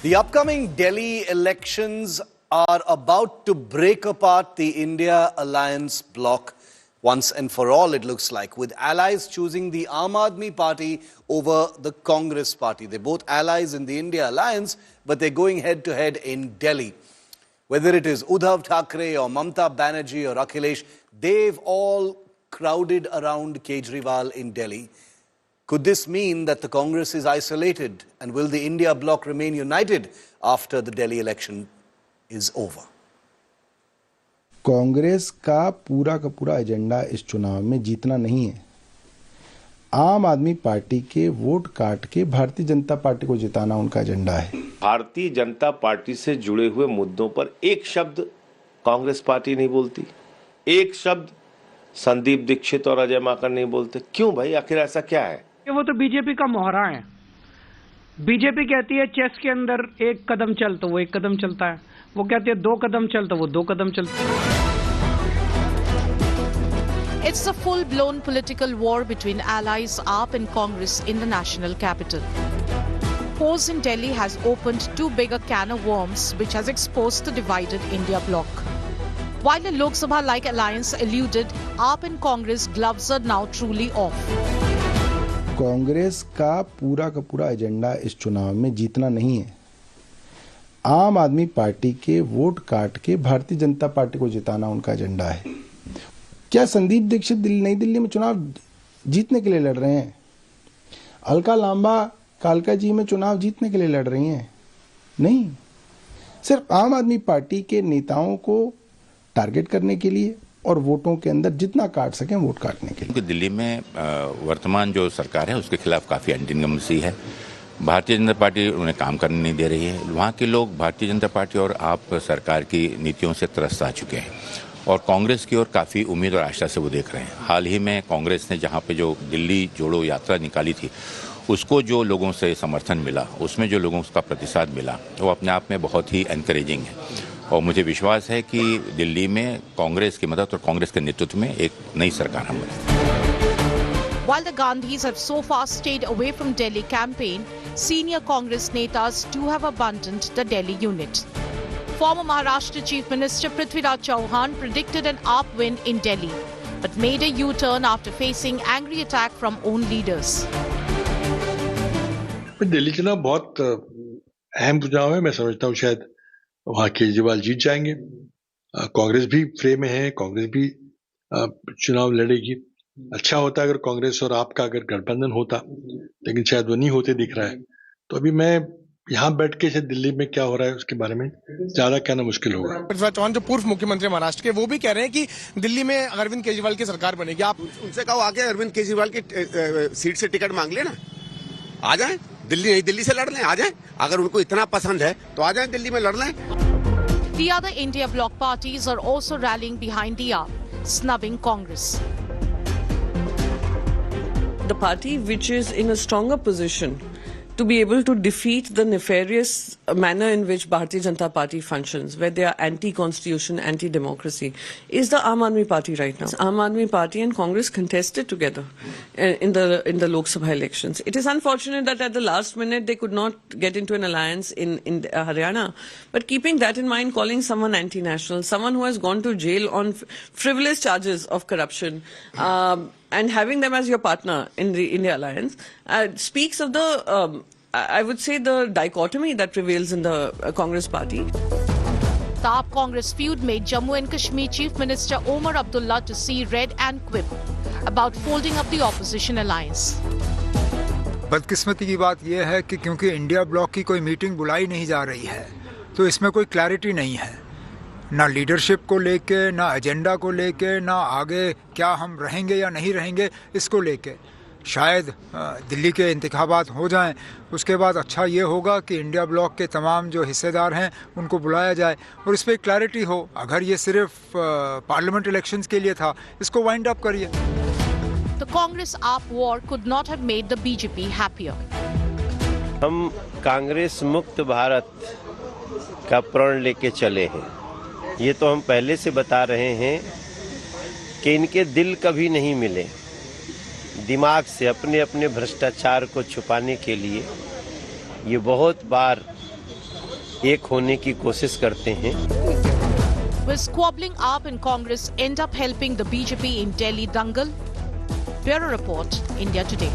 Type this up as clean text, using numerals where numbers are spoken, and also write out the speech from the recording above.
The upcoming Delhi elections are about to break apart the India Alliance bloc once and for all, it looks like, with allies choosing the Aam Aadmi Party over the Congress Party. They're both allies in the India Alliance, but they're going head-to-head in Delhi. Whether it is Uddhav Thackeray or Mamata Banerjee or Akhilesh, they've all crowded around Kejriwal in Delhi. Could this mean that the Congress is isolated, and will the India bloc remain united after the Delhi election is over? Congress का पूरा agenda इस चुनाव में जीतना नहीं है। आम आदमी पार्टी के वोट काट के भारतीय जनता पार्टी को जिताना उनका एजेंडा है। भारतीय जनता पार्टी से जुड़े हुए मुद्दों पर एक शब्द कांग्रेस पार्टी नहीं बोलती, एक शब्द संदीप दीक्षित और अजय माकन नहीं बोलते। क्यों भाई, आखिर ऐसा क्या है? वो तो बीजेपी का मोहरा है। बीजेपी कहती है चेस के अंदर एक कदम चल तो वो एक कदम चलता है, वो कहती है दो कदम चल तो वो दो कदम चलता है। It's a full-blown political war between allies AAP and Congress in the national capital. Pause in Delhi has opened too big a can of worms which has exposed the divided India bloc. While the Lok Sabha-like alliance eluded, AAP and Congress gloves are now truly off. Congress का पूरा agenda इस चुनाव में जीतना नहीं है। आम आदमी पार्टी के वोट काट के भारतीय जनता पार्टी को जिताना उनका एजेंडा है। क्या संदीप दीक्षित नई दिल्ली में चुनाव जीतने के लिए लड़ रहे हैं? अलका लांबा कालका जी में चुनाव जीतने के लिए लड़ रही हैं? नहीं, सिर्फ आम आदमी पार्टी के नेताओं को टारगेट करने के लिए और वोटों के अंदर जितना काट सकें वोट काटने के लिए। दिल्ली में वर्तमान जो सरकार है उसके खिलाफ काफ़ी एंटी है। भारतीय जनता पार्टी उन्हें काम करने नहीं दे रही है। वहाँ के लोग भारतीय जनता पार्टी और आप सरकार की नीतियों से त्रस्त आ चुके हैं और कांग्रेस की ओर काफ़ी उम्मीद और आशा से वो देख रहे हैं। हाल ही में कांग्रेस ने जहाँ पे जो दिल्ली जोड़ो यात्रा निकाली थी, उसको जो लोगों से समर्थन मिला, उसमें जो लोगों का प्रतिसाद मिला, वो अपने आप में बहुत ही एनकरेजिंग है। और मुझे विश्वास है कि दिल्ली में कांग्रेस की मदद और कांग्रेस के नेतृत्व में एक नई सरकार हम बनेंगे। While the Gandhis have so far stayed away from Delhi campaign, senior Congress netas too have abandoned the Delhi unit. Former Maharashtra Chief Minister Prithviraj Chauhan predicted an AAP win in Delhi, but made a U-turn after facing angry attack from own leaders. Delhi चुनाव बहुत अहम चुनाव है। मैं समझता हूँ शायद वहाँ केजरीवाल जीत जाएंगे। कांग्रेस भी फ्रे में है, कांग्रेस भी चुनाव लड़ेगी। अच्छा होता अगर कांग्रेस और आपका अगर गठबंधन होता, लेकिन शायद वो नहीं होते दिख रहा है। तो अभी मैं यहाँ बैठ के शायद दिल्ली में क्या हो रहा है उसके बारे में ज्यादा कहना मुश्किल होगा। पृथ्वीराज चौहान जो पूर्व मुख्यमंत्री महाराष्ट्र के, वो भी कह रहे हैं कि दिल्ली में अरविंद केजरीवाल की सरकार बनेगी। आप उनसे कहो आके अरविंद केजरीवाल की सीट से टिकट मांग लेना, आ जाए दिल्ली, नहीं दिल्ली से लड़ लें, आ जाए। अगर उनको इतना पसंद है तो आ जाए दिल्ली में लड़ लें। The other India bloc parties are also rallying behind the AAP, snubbing Congress. The party which is in a stronger position to be able to defeat the nefarious manner in which Bharatiya Janata Party functions, where they are anti-constitution, anti-democracy, is the Aam Aadmi Party right now. Aam Aadmi Party and Congress contested together in the Lok Sabha elections. It is unfortunate that at the last minute they could not get into an alliance in Haryana. But keeping that in mind, calling someone anti-national, someone who has gone to jail on frivolous charges of corruption, and having them as your partner in the India Alliance speaks of the, I would say, the dichotomy that prevails in the Congress party. The AAP Congress feud made Jammu and Kashmir Chief Minister Omar Abdullah to see red and quip about folding up the opposition alliance. बदकिस्मती की बात यह है कि क्योंकि India block की कोई meeting बुलाई नहीं जा रही है, तो इसमें कोई क्लैरिटी नहीं है, ना लीडरशिप को लेके, ना एजेंडा को लेके, ना आगे क्या हम रहेंगे या नहीं रहेंगे इसको लेके। शायद दिल्ली के इंतखाबात हो जाएं, उसके बाद अच्छा ये होगा कि इंडिया ब्लॉक के तमाम जो हिस्सेदार हैं उनको बुलाया जाए और इस पर क्लैरिटी हो। अगर ये सिर्फ पार्लियामेंट इलेक्शंस के लिए था, इसको वाइंड अप करिए। The Congress AAP war could not have made the BJP happier. हम कांग्रेस मुक्त भारत का प्रण लेके चले हैं। ये तो हम पहले से बता रहे हैं कि इनके दिल कभी नहीं मिले। दिमाग से अपने अपने भ्रष्टाचार को छुपाने के लिए ये बहुत बार एक होने की कोशिश करते हैं। Will squabbling AAP and Congress end up helping the BJP in Delhi dangle? Bureau Report, India Today.